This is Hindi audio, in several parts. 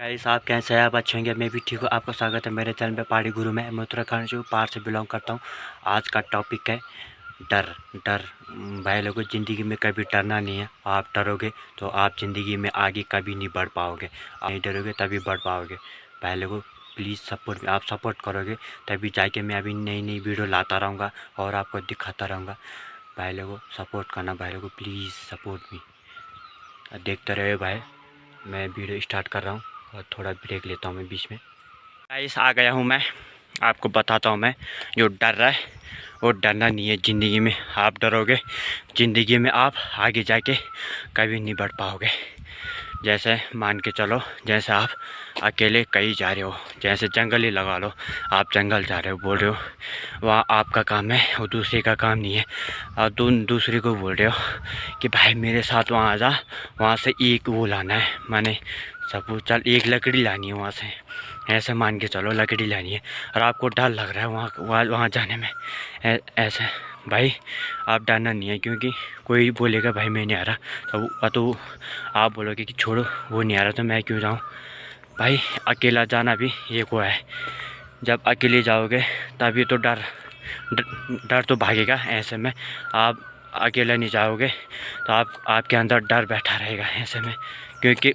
गाइस, आप कैसे हैं? आप अच्छे होंगे। मैं भी ठीक हूँ। आपका स्वागत है मेरे चैनल पे पहाड़ी गुरु में। मैं उत्तराखंड से पहाड़ से बिलोंग करता हूँ। आज का टॉपिक है डर। डर भाई लोगों, ज़िंदगी में कभी डरना नहीं है। आप डरोगे तो आप ज़िंदगी में आगे कभी नहीं बढ़ पाओगे। आप नहीं डरोगे तभी बढ़ पाओगे। भाई लोगों, प्लीज़ सपोर्ट, आप सपोर्ट करोगे तभी जाके मैं अभी नई नई वीडियो लाता रहूँगा और आपको दिखाता रहूँगा। भाई लोगों, सपोर्ट करना। भाई लोगों, प्लीज़ सपोर्ट मी। देखते रहे भाई। मैं वीडियो स्टार्ट कर रहा हूँ और थोड़ा ब्रेक लेता हूँ मैं बीच में। गाइस, आ गया हूँ मैं। आपको बताता हूँ मैं। जो डर रहा है वो डरना नहीं है ज़िंदगी में। आप डरोगे ज़िंदगी में आप आगे जाके कभी नहीं बढ़ पाओगे। जैसे मान के चलो, जैसे आप अकेले कहीं जा रहे हो, जैसे जंगल ही लगा लो। आप जंगल जा रहे हो, बोल रहे हो वहाँ आपका काम है और दूसरे का काम नहीं है। और दूसरे को बोल रहे हो कि भाई मेरे साथ वहाँ आ जा, वहाँ से एक वो लाना है, माने सब चल एक लकड़ी लानी है वहाँ से। ऐसे मान के चलो लकड़ी लानी है और आपको डर लग रहा है वहाँ जाने में। ऐसे भाई आप डरना नहीं है, क्योंकि कोई बोलेगा भाई मैं नहीं आ रहा तो आप बोलोगे कि छोड़ो वो नहीं आ रहा तो मैं क्यों जाऊँ। भाई अकेला जाना भी एक वो है। जब अकेले जाओगे तभी तो डर तो भागेगा। ऐसे में आप अकेला नहीं जाओगे तो आपके अंदर डर बैठा रहेगा ऐसे में, क्योंकि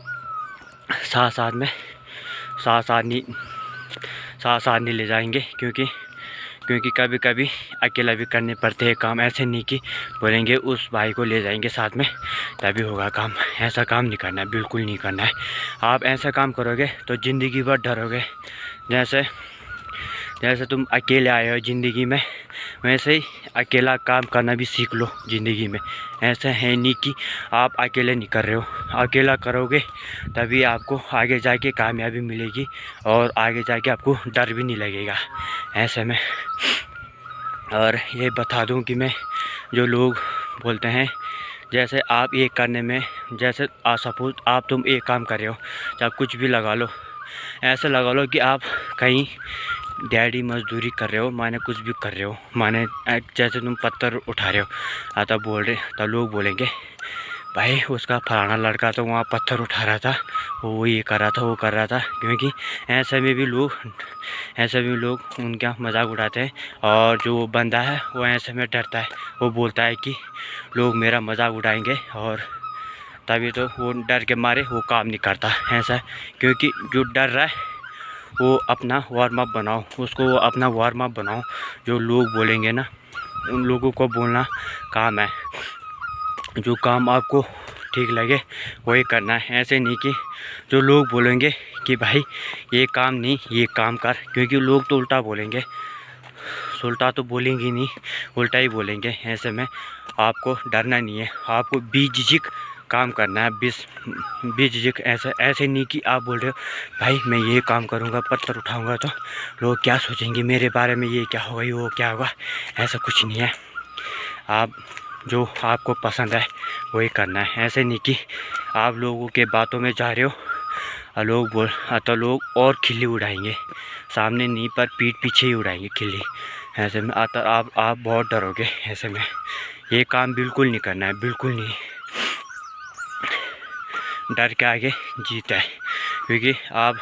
साथ साथ में साथ साथ नहीं ले जाएंगे, क्योंकि कभी कभी अकेला भी करने पड़ते हैं काम। ऐसे नहीं कि बोलेंगे उस भाई को ले जाएंगे साथ में तभी होगा काम। ऐसा काम नहीं करना है, बिल्कुल नहीं करना है। आप ऐसा काम करोगे तो ज़िंदगी भर डरोगे। जैसे जैसे तुम अकेले आए हो ज़िंदगी में, वैसे ही अकेला काम करना भी सीख लो ज़िंदगी में। ऐसा है नहीं कि आप अकेले नहीं कर रहे हो। अकेला करोगे तभी आपको आगे जाके कामयाबी मिलेगी और आगे जाके आपको डर भी नहीं लगेगा ऐसे में। और ये बता दूं कि मैं, जो लोग बोलते हैं जैसे आप एक करने में, जैसे सपोज तुम एक काम कर रहे हो, चाहे कुछ भी लगा लो, ऐसे लगा लो कि आप कहीं दिहाड़ी मजदूरी कर रहे हो, माने कुछ भी कर रहे हो, माने जैसे तुम पत्थर उठा रहे हो, तब लोग बोलेंगे भाई उसका फलाना लड़का तो वहाँ पत्थर उठा रहा था, वो ये कर रहा था, वो कर रहा था। क्योंकि ऐसे में लोग उनका मजाक उड़ाते हैं। और जो बंदा है वो ऐसे में डरता है, वो बोलता है कि लोग मेरा मजाक उड़ाएंगे, और तभी तो वो डर के मारे वो काम नहीं करता ऐसा। क्योंकि जो डर रहा है वो अपना वार्म अप बनाओ, उसको वो अपना वार्म अप बनाओ। जो लोग बोलेंगे ना, उन लोगों को बोलना काम है। जो काम आपको ठीक लगे वही करना है। ऐसे नहीं कि जो लोग बोलेंगे कि भाई ये काम नहीं, ये काम कर, क्योंकि लोग तो उल्टा बोलेंगे। उल्टा तो बोलेंगे नहीं, उल्टा ही बोलेंगे। ऐसे में आपको डरना नहीं है, आपको बेझिझक काम करना है। बेझिझक ऐसे नहीं कि आप बोल रहे हो भाई मैं ये काम करूँगा, पत्थर उठाऊँगा तो लोग क्या सोचेंगे मेरे बारे में, ये क्या होगा, ये वो क्या होगा। ऐसा कुछ नहीं है। आप जो आपको पसंद है वही करना है। ऐसे नहीं कि आप लोगों के बातों में जा रहे हो तो लोग और खिल्ली उड़ाएंगे, सामने नहीं पर पीठ पीछे ही उड़ाएंगे खिल्ली। ऐसे में आप बहुत डरोगे। ऐसे में ये काम बिल्कुल नहीं करना है, बिल्कुल नहीं। डर के आगे जीत है, क्योंकि आप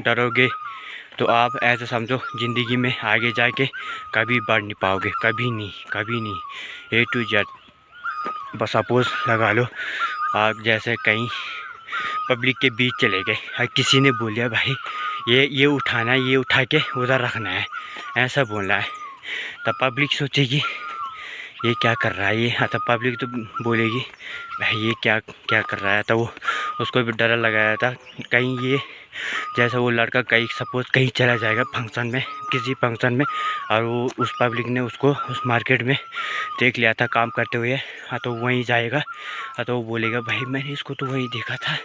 डरोगे तो आप ऐसे समझो ज़िंदगी में आगे जाके कभी बढ़ नहीं पाओगे, कभी नहीं, कभी नहीं। A to Z। बस सपोज लगा लो आप जैसे कहीं पब्लिक के बीच चले गए और किसी ने बोलिया भाई ये उठाना है, ये उठा के उधर रखना है, ऐसा बोलना है। तब पब्लिक सोचेगी ये क्या कर रहा है ये। तब पब्लिक तो बोलेगी भाई ये क्या क्या कर रहा है। तो वो उसको भी डर लगाया था कहीं ये, जैसा वो लड़का कहीं सपोज कहीं चला जाएगा फंक्शन में, किसी फंक्शन में, और वो उस पब्लिक ने उसको उस मार्केट में देख लिया था काम करते हुए। तो वहीं जाएगा तो वो बोलेगा भाई मैंने इसको तो वहीं देखा था,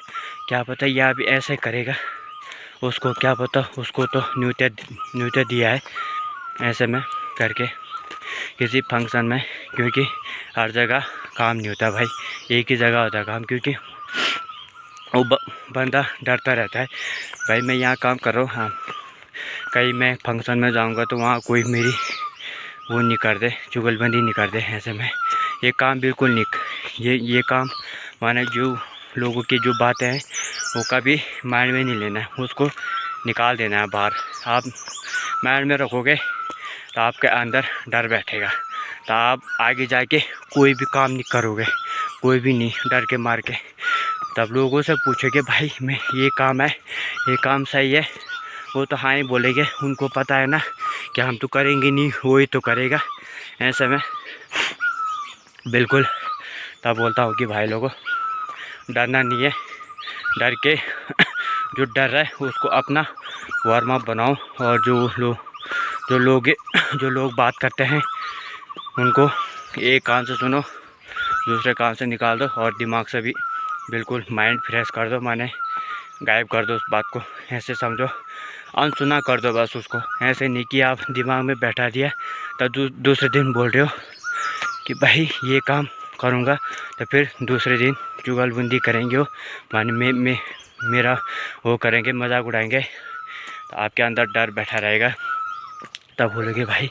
क्या पता यह भी ऐसे करेगा, उसको क्या पता, उसको तो न्यूते दिया है ऐसे में करके किसी फंक्शन में। क्योंकि हर जगह काम नहीं होता भाई, एक ही जगह होता काम। क्योंकि वो बंदा डरता रहता है भाई मैं यहाँ काम कर रहा हूँ, हाँ कहीं मैं फंक्शन में जाऊँगा तो वहाँ कोई मेरी वो नहीं कर दे, चुगलबंदी नहीं कर दे। ऐसे में ये काम बिल्कुल नहीं, ये काम माने जो लोगों की जो बातें हैं वो कभी माइंड में नहीं लेना है, उसको निकाल देना है बाहर। आप माइंड में रखोगे तो आपके अंदर डर बैठेगा, तो आप आगे जाके कोई भी काम नहीं करोगे, कोई भी नहीं, डर के मार के। तब लोगों से पूछोगे भाई मैं ये काम है, ये काम सही है, वो तो हाँ ही बोलेंगे, उनको पता है ना कि हम तो करेंगे नहीं, वो ही तो करेगा। ऐसे में बिल्कुल तब बोलता हूँ कि भाई लोगों डरना नहीं है, डर के जो डर है उसको अपना वार्म अप बनाओ, और जो लोग बात करते हैं उनको एक कान से सुनो, दूसरे कान से निकाल दो, और दिमाग से भी बिल्कुल माइंड फ्रेश कर दो, माने गायब कर दो उस बात को। ऐसे समझो अनसुना कर दो बस उसको। ऐसे नहीं कि आप दिमाग में बैठा दिया तो दूसरे दिन बोल रहे हो कि भाई ये काम करूँगा, तो फिर दूसरे दिन चुगलबंदी करेंगे, वो माने मेरा वो करेंगे, मजाक उड़ाएंगे, तो आपके अंदर डर बैठा रहेगा। तब बोलोगे भाई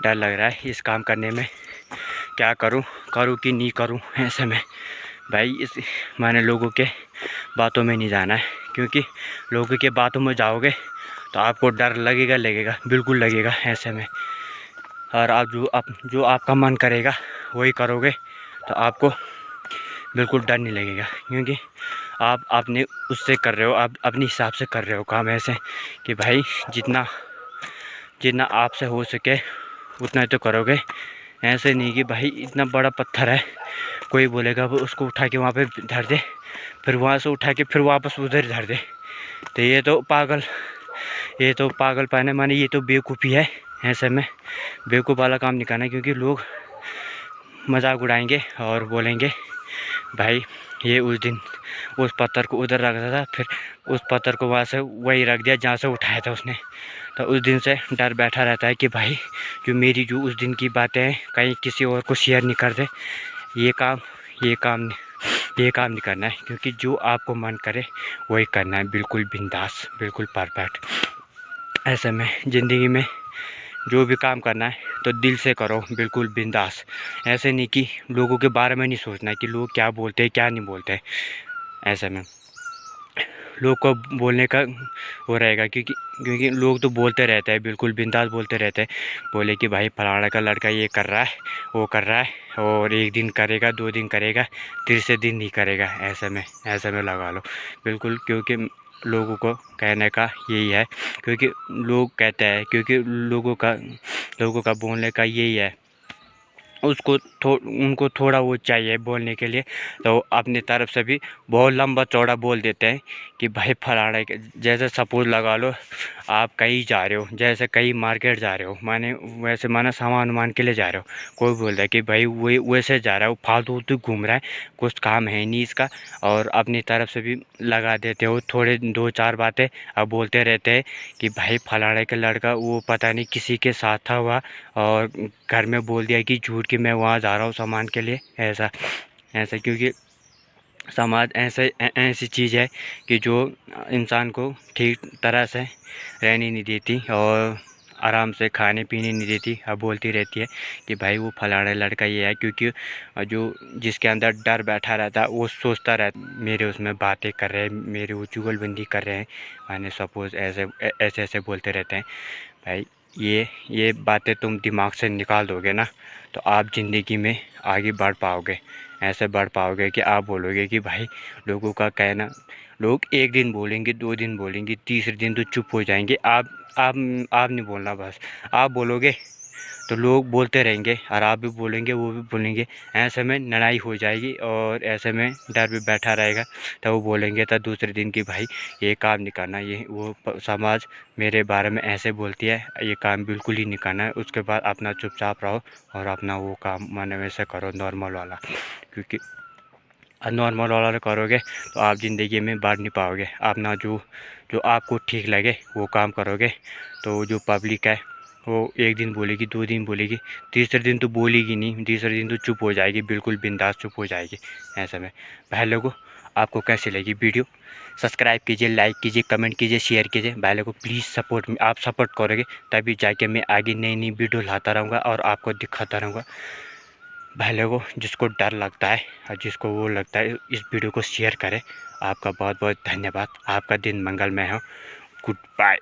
डर लग रहा है इस काम करने में, क्या करूं कि नहीं करूं। ऐसे में भाई इस माने लोगों के बातों में नहीं जाना है, क्योंकि लोगों के बातों में जाओगे तो आपको डर लगेगा, बिल्कुल लगेगा। ऐसे में और आप जो आपका मन करेगा वही करोगे, तो आपको बिल्कुल डर नहीं लगेगा, क्योंकि आप अपने उससे कर रहे हो, आप अपने हिसाब से कर रहे हो काम। ऐसे कि भाई जितना आपसे हो सके उतना ही तो करोगे। ऐसे नहीं कि भाई इतना बड़ा पत्थर है, कोई बोलेगा वो उसको उठा के वहाँ पे धर दे, फिर वहाँ से उठा के फिर वापस उधर धर दे, तो ये तो पागलपन है, माने ये तो बेवकूफ़ी है। ऐसे में बेवकूफ़ वाला काम नहीं करना है, क्योंकि लोग मजाक उड़ाएंगे और बोलेंगे भाई ये उस दिन उस पत्थर को उधर रखा था, फिर उस पत्थर को वहाँ से वही रख दिया जहाँ से उठाया था उसने। तो उस दिन से डर बैठा रहता है कि भाई जो उस दिन की बातें हैं कहीं किसी और को शेयर नहीं कर दे, ये काम नहीं करना है, क्योंकि जो आपको मन करे वही करना है, बिल्कुल बिंदास, बिल्कुल परफेक्ट। ऐसे में ज़िंदगी में जो भी काम करना है तो दिल से करो, बिल्कुल बिंदास। ऐसे नहीं कि लोगों के बारे में नहीं सोचना कि लोग क्या बोलते हैं क्या नहीं बोलते। ऐसे में लोग को बोलने का वो रहेगा, क्योंकि लोग तो बोलते रहते हैं, बिल्कुल बिंदास बोलते रहते हैं। बोले कि भाई फलाना का लड़का ये कर रहा है, वो कर रहा है, और एक दिन करेगा, 2 दिन करेगा, तीसरे दिन नहीं करेगा। ऐसे में लगा लो बिल्कुल, क्योंकि लोगों को कहने का यही है, क्योंकि लोग कहते हैं, क्योंकि लोगों का बोलने का यही है, उनको थोड़ा वो चाहिए बोलने के लिए, तो अपनी तरफ से भी बहुत लंबा चौड़ा बोल देते हैं कि भाई फलाना के। जैसे सपोज लगा लो आप कहीं जा रहे हो, जैसे कहीं मार्केट जा रहे हो, माने सामान के लिए जा रहे हो, कोई बोल रहा है कि भाई वही वैसे जा रहा है, वो फालतू घूम रहा है, कुछ काम है नहीं इसका, और अपनी तरफ से भी लगा देते हो थोड़े 2-4 बातें, अब बोलते रहते हैं कि भाई फलाने का लड़का वो पता नहीं किसी के साथ था हुआ, और घर में बोल दिया कि झूठ कि मैं वहाँ जा रहा हूँ सामान के लिए। ऐसा क्योंकि समाज ऐसी चीज़ है कि जो इंसान को ठीक तरह से रहने नहीं देती, और आराम से खाने पीने नहीं देती। अब बोलती रहती है कि भाई वो फलाना लड़का ये है, क्योंकि जो जिसके अंदर डर बैठा रहता है वो सोचता रहता मेरे उसमें बातें कर रहे हैं, मेरे वो चुगलबंदी कर रहे हैं, माने सपोज ऐसे बोलते रहते हैं। भाई ये बातें तुम दिमाग से निकाल दोगे ना, तो आप ज़िंदगी में आगे बढ़ पाओगे। ऐसे बढ़ पाओगे कि आप बोलोगे कि भाई लोगों का कहना, लोग एक दिन बोलेंगे, 2 दिन बोलेंगे, तीसरे दिन तो चुप हो जाएंगे। आप नहीं बोलना, बस आप बोलोगे तो लोग बोलते रहेंगे, और आप भी बोलेंगे, वो भी बोलेंगे। ऐसे में लड़ाई हो जाएगी, और ऐसे में डर भी बैठा रहेगा। तो वो बोलेंगे तो दूसरे दिन की भाई ये काम नहीं करना, ये वो समाज मेरे बारे में ऐसे बोलती है, ये काम बिल्कुल ही नहीं करना है। उसके बाद अपना चुपचाप रहो और अपना वो काम माने वैसे करो नॉर्मल वाला, क्योंकि नॉर्मल वाला करोगे तो आप ज़िंदगी में बढ़ नहीं पाओगे। अपना जो आपको ठीक लगे वो काम करोगे, तो जो पब्लिक है वो एक दिन बोलेगी, 2 दिन बोलेगी, तीसरे दिन तो बोलेगी नहीं, तीसरे दिन तो चुप हो जाएगी, बिल्कुल बिंदास चुप हो जाएगी। ऐसे में भाई लोगों आपको कैसी लगी वीडियो, सब्सक्राइब कीजिए, लाइक कीजिए, कमेंट कीजिए, शेयर कीजिए। भाई लोगों प्लीज़ सपोर्ट, आप सपोर्ट करोगे तभी जाके मैं आगे नई वीडियो लाता रहूँगा और आपको दिखाता रहूँगा। भाई लोगों, जिसको डर लगता है और जिसको वो लगता है, इस वीडियो को शेयर करें। आपका बहुत बहुत धन्यवाद। आपका दिन मंगलमय हो। Good bye.